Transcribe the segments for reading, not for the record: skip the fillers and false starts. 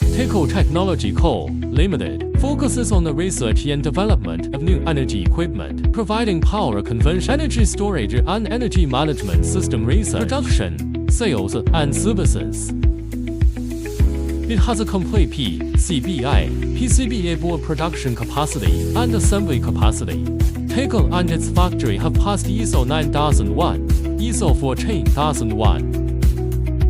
Taico Technology Co., Limited focuses on the research and development of new energy equipment, providing power conversion, energy storage, and energy management system research, production, sales, and services. It has a complete PCBA board production capacity and assembly capacity. Taico and its factory have passed ISO 9001, ISO 14001,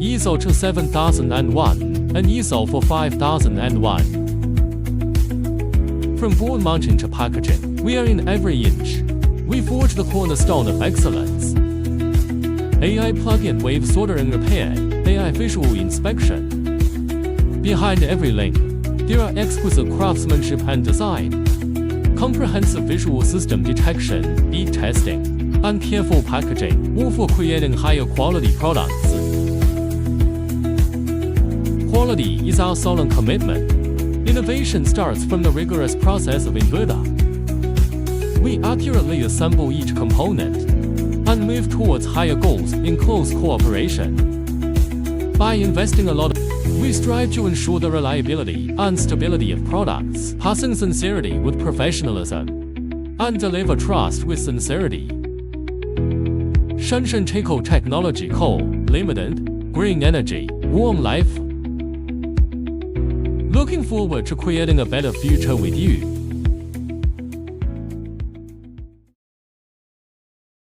ISO 27001, and ISO 45001. From board mounting to packaging, we are in every inch. We forge the cornerstone of excellence. AI plug-in wave soldering repair, AI visual inspection. Behind every link, there are exquisite craftsmanship and design, comprehensive visual system detection, bead testing, and careful packaging, all for creating higher quality products. Quality is our solemn commitment. Innovation starts from the rigorous process of inverter. We accurately assemble each component and move towards higher goals in close cooperation. By investing a lot, we strive to ensure the reliability and stability of products, passing sincerity with professionalism, and deliver trust with sincerity. Shenzhen Taico Technology Co., Limited, Green Energy, Warm Life. Looking forward to creating a better future with you.